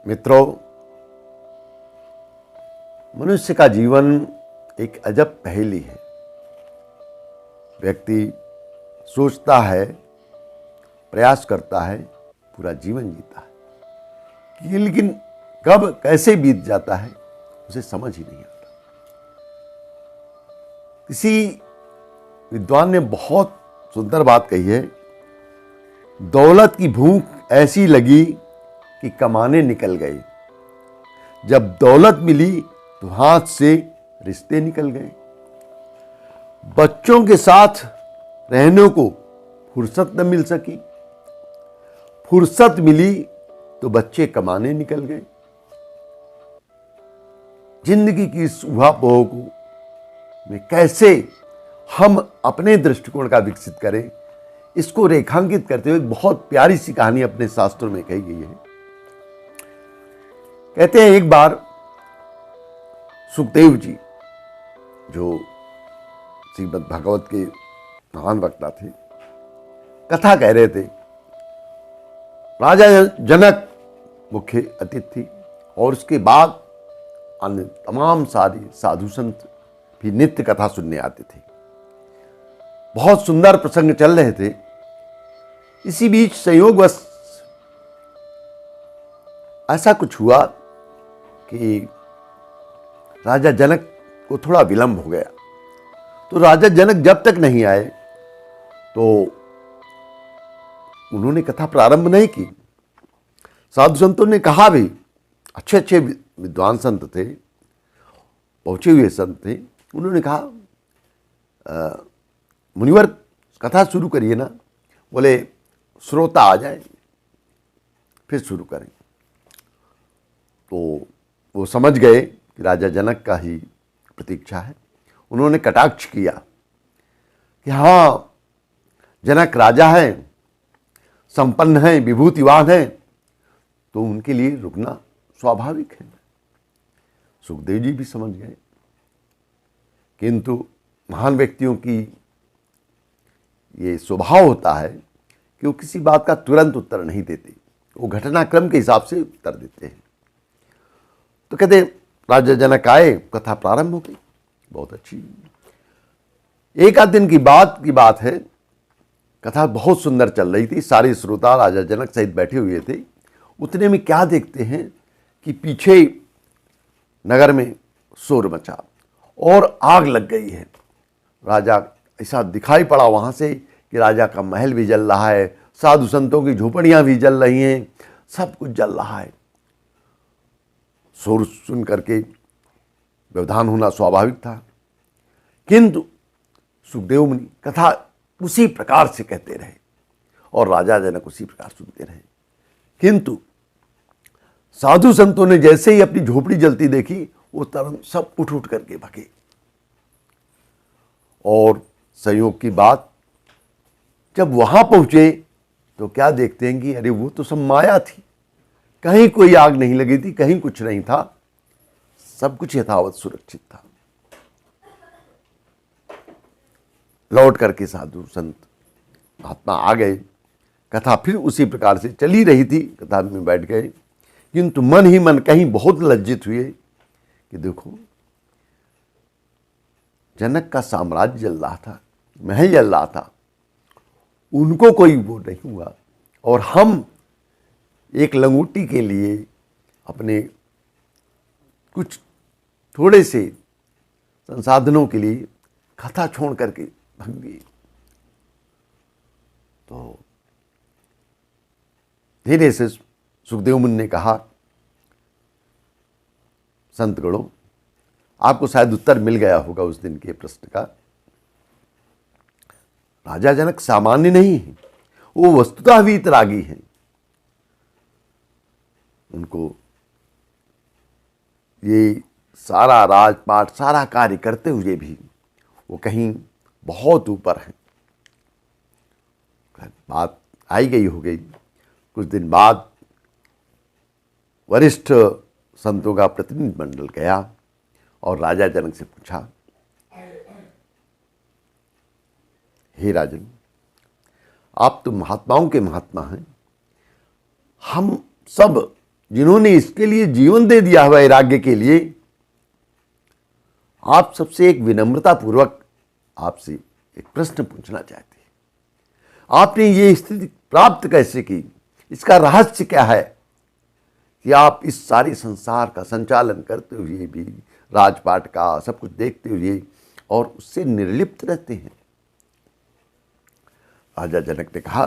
मित्रों, मनुष्य का जीवन एक अजब पहेली है। व्यक्ति सोचता है, प्रयास करता है, पूरा जीवन जीता है, लेकिन कब कैसे बीत जाता है उसे समझ ही नहीं आता। किसी विद्वान ने बहुत सुंदर बात कही है, दौलत की भूख ऐसी लगी कि कमाने निकल गए। जब दौलत मिली तो हाथ से रिश्ते निकल गए। बच्चों के साथ रहने को फुर्सत न मिल सकी, फुर्सत मिली तो बच्चे कमाने निकल गए। जिंदगी की इस उहापोह को में कैसे हम अपने दृष्टिकोण का विकसित करें, इसको रेखांकित करते हुए एक बहुत प्यारी सी कहानी अपने शास्त्रों में कही गई है। कहते हैं, एक बार सुखदेव जी, जो श्रीमद् भागवत के महान वक्ता थे, कथा कह रहे थे। राजा जनक मुख्य अतिथि और उसके बाद अन्य तमाम सारे साधु संत भी नित्य कथा सुनने आते थे। बहुत सुंदर प्रसंग चल रहे थे। इसी बीच संयोगवश ऐसा कुछ हुआ कि राजा जनक को थोड़ा विलंब हो गया। तो राजा जनक जब तक नहीं आए तो उन्होंने कथा प्रारंभ नहीं की। साधु संतों ने कहा भी, अच्छे अच्छे विद्वान संत थे, पहुंचे हुए संत थे, उन्होंने कहा मुनिवर कथा शुरू करिए ना। बोले श्रोता आ जाए फिर शुरू करें। तो वो समझ गए कि राजा जनक का ही प्रतीक्षा है। उन्होंने कटाक्ष किया कि हाँ, जनक राजा है, संपन्न है, विभूतिवान है, तो उनके लिए रुकना स्वाभाविक है। सुखदेव जी भी समझ गए, किंतु महान व्यक्तियों की ये स्वभाव होता है कि वो किसी बात का तुरंत उत्तर नहीं देते, वो घटनाक्रम के हिसाब से उत्तर देते हैं। तो कहते राजा जनक आए, कथा प्रारंभ हो गई, बहुत अच्छी। एक आध दिन की बात है, कथा बहुत सुंदर चल रही थी। सारे श्रोता राजा जनक सहित बैठे हुए थे। उतने में क्या देखते हैं कि पीछे नगर में शोर मचा और आग लग गई है। राजा ऐसा दिखाई पड़ा वहां से कि राजा का महल भी जल रहा है, साधु संतों की झोपड़ियां भी जल रही हैं, सब कुछ जल रहा है। शोर सुन करके व्यवधान होना स्वाभाविक था, किंतु सुखदेव मुनि कथा उसी प्रकार से कहते रहे और राजा जनक उसी प्रकार सुनते रहे। किंतु साधु संतों ने जैसे ही अपनी झोपड़ी जलती देखी, वो तुरंत सब उठ करके भागे। और संयोग की बात, जब वहां पहुंचे तो क्या देखते हैं कि अरे वो तो सब माया थी। कहीं कोई आग नहीं लगी थी, कहीं कुछ नहीं था, सब कुछ यथावत सुरक्षित था। लौट करके साधु संत महात्मा आ गए। कथा फिर उसी प्रकार से चली रही थी, कथा में बैठ गए, किंतु मन ही मन कहीं बहुत लज्जित हुए कि देखो, जनक का साम्राज्य जल रहा था, महल जल रहा था, उनको कोई वो नहीं हुआ, और हम एक लंगोटी के लिए अपने कुछ थोड़े से संसाधनों के लिए कथा छोड़ करके भाग गए। तो धीरे से सुखदेव मुनि ने कहा, संतगणों, आपको शायद उत्तर मिल गया होगा उस दिन के प्रश्न का। राजा जनक सामान्य नहीं है, वो वस्तुतः वीतरागी हैं। उनको ये सारा राजपाट, सारा कार्य करते हुए भी वो कहीं बहुत ऊपर है। बात आई गई हो गई। कुछ दिन बाद वरिष्ठ संतों का प्रतिनिधि मंडल गया और राजा जनक से पूछा, हे राजन, आप तो महात्माओं के महात्मा हैं, हम सब जिन्होंने इसके लिए जीवन दे दिया है वैराग्य के लिए, आप सबसे एक विनम्रता पूर्वक आपसे एक प्रश्न पूछना चाहते हैं। आपने ये स्थिति प्राप्त कैसे की? इसका रहस्य क्या है कि आप इस सारे संसार का संचालन करते हुए भी, राजपाट का सब कुछ देखते हुए और उससे निर्लिप्त रहते हैं? राजा जनक ने कहा,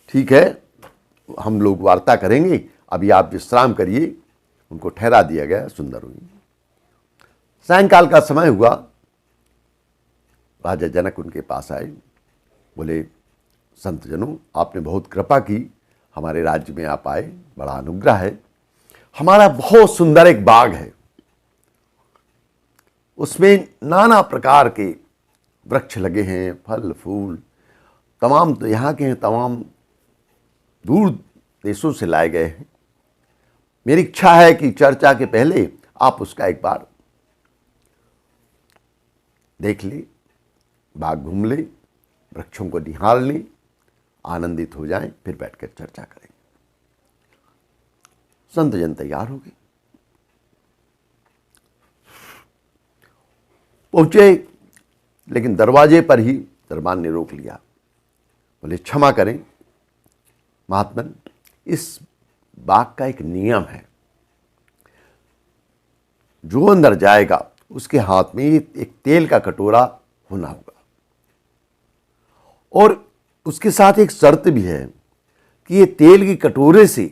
ठीक है, हम लोग वार्ता करेंगे, अभी आप विश्राम करिए। उनको ठहरा दिया गया। सुंदर हुई। सायंकाल का समय हुआ। राजा जनक उनके पास आए, बोले, संत जनों, आपने बहुत कृपा की, हमारे राज्य में आप आए, बड़ा अनुग्रह है। हमारा बहुत सुंदर एक बाग है, उसमें नाना प्रकार के वृक्ष लगे हैं, फल फूल तमाम तो यहाँ के हैं, तमाम दूर देशों से लाए गए हैं। मेरी इच्छा है कि चर्चा के पहले आप उसका एक बार देख ले, बाग घूम ले, वृक्षों को निहार ले, आनंदित हो जाएं, फिर बैठकर चर्चा करेंगे। संत जन तैयार हो गए, पहुंचे, लेकिन दरवाजे पर ही दरबान ने रोक लिया। बोले, क्षमा करें महात्मन, इस बाग का एक नियम है, जो अंदर जाएगा उसके हाथ में एक तेल का कटोरा होना होगा, और उसके साथ एक शर्त भी है कि ये तेल के कटोरे से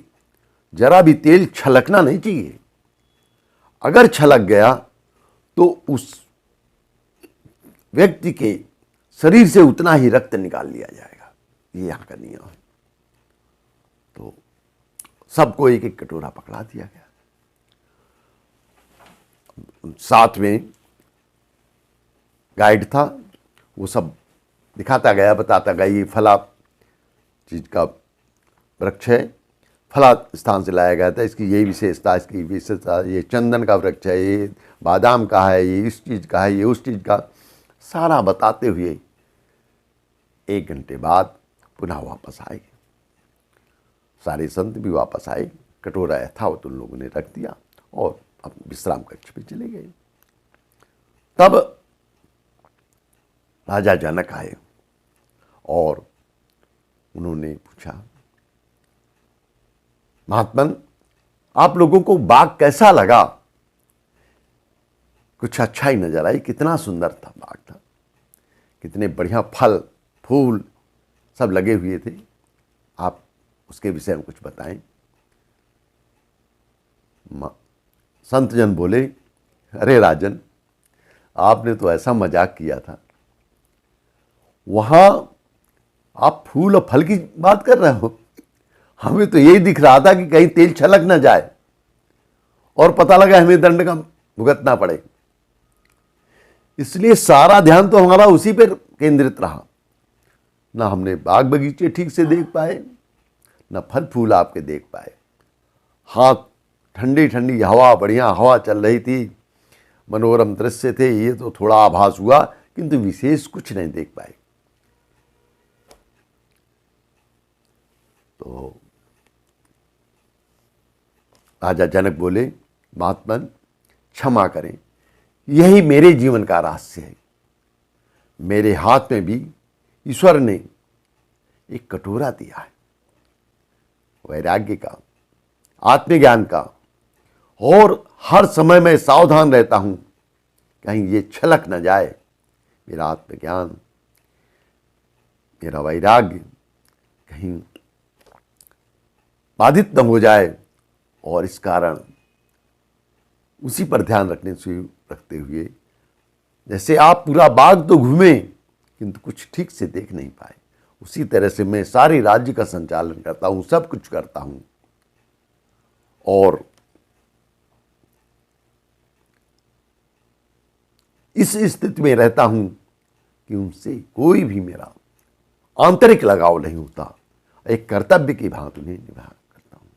जरा भी तेल छलकना नहीं चाहिए। अगर छलक गया तो उस व्यक्ति के शरीर से उतना ही रक्त निकाल लिया जाएगा। ये यहां का नियम है। तो सबको एक एक कटोरा पकड़ा दिया गया। साथ में गाइड था, वो सब दिखाता गया, बताता गया, ये फला चीज का वृक्ष है, फला स्थान से लाया गया था, इसकी यही विशेषता, इसकी विशेषता, ये चंदन का वृक्ष है, ये बादाम का है, ये इस चीज़ का है, ये उस चीज़ का, सारा बताते हुए 1 घंटे बाद पुनः वापस आए। सारे संत भी वापस आए, कटोरा यथावत उन लोगों ने रख दिया और अपने विश्राम कक्ष पे चले गए। तब राजा जनक आए और उन्होंने पूछा, महात्मन, आप लोगों को बाग कैसा लगा? कुछ अच्छा ही नजर आई। कितना सुंदर था बाग था, कितने बढ़िया फल फूल सब लगे हुए थे। आप उसके विषय में कुछ बताएं। संत जन बोले, अरे राजन, आपने तो ऐसा मजाक किया था, वहां आप फूल और फल की बात कर रहे हो, हमें तो यही दिख रहा था कि कहीं तेल छलक ना जाए और पता लगा हमें दंड का भुगतना पड़े। इसलिए सारा ध्यान तो हमारा उसी पर केंद्रित रहा। ना हमने बाग बगीचे ठीक से देख पाए, ना फल फूल आपके देख पाए। हाँ, ठंडी ठंडी हवा, बढ़िया हवा चल रही थी, मनोरम दृश्य थे, ये तो थोड़ा आभास हुआ, किंतु विशेष कुछ नहीं देख पाए। तो राजा जनक बोले, महात्मन क्षमा करें, यही मेरे जीवन का रहस्य है। मेरे हाथ में भी ईश्वर ने एक कटोरा दिया है, वैराग्य का, आत्मज्ञान का, और हर समय मैं सावधान रहता हूं कहीं ये छलक न जाए। मेरा आत्मज्ञान, मेरा वैराग्य कहीं बाधित न हो जाए, और इस कारण उसी पर ध्यान रखते हुए, जैसे आप पूरा बाग तो घूमे किंतु कुछ ठीक से देख नहीं पाए, उसी तरह से मैं सारे राज्य का संचालन करता हूं, सब कुछ करता हूं, और इस स्थिति में रहता हूं कि उनसे कोई भी मेरा आंतरिक लगाव नहीं होता, एक कर्तव्य की भांति उन्हें निभा करता हूं।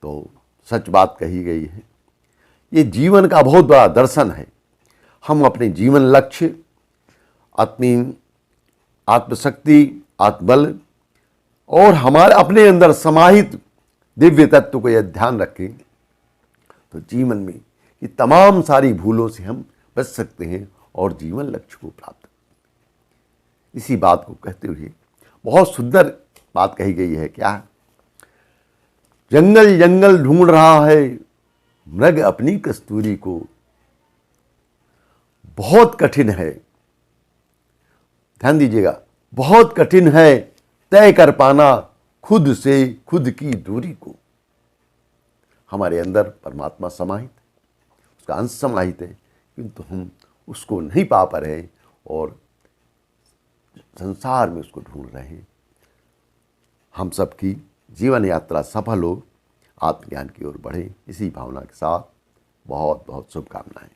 तो सच बात कही गई है, ये जीवन का बहुत बड़ा दर्शन है। हम अपने जीवन लक्ष्य, अपनी आत्मशक्ति, आत्मबल और हमारे अपने अंदर समाहित दिव्य तत्व को यदि ध्यान रखें तो जीवन में ये तमाम सारी भूलों से हम बच सकते हैं और जीवन लक्ष्य को प्राप्त। इसी बात को कहते हुए बहुत सुंदर बात कही गई है, क्या? जंगल जंगल ढूंढ रहा है मृग अपनी कस्तूरी को, बहुत कठिन है, ध्यान दीजिएगा, बहुत कठिन है तय कर पाना खुद से खुद की दूरी को। हमारे अंदर परमात्मा समाहित, उसका अंश समाहित है, किंतु हम उसको नहीं पा पा रहे और संसार में उसको ढूंढ रहे हैं। हम सबकी जीवन यात्रा सफल हो, आत्मज्ञान की ओर बढ़े, इसी भावना के साथ बहुत बहुत शुभकामनाएं।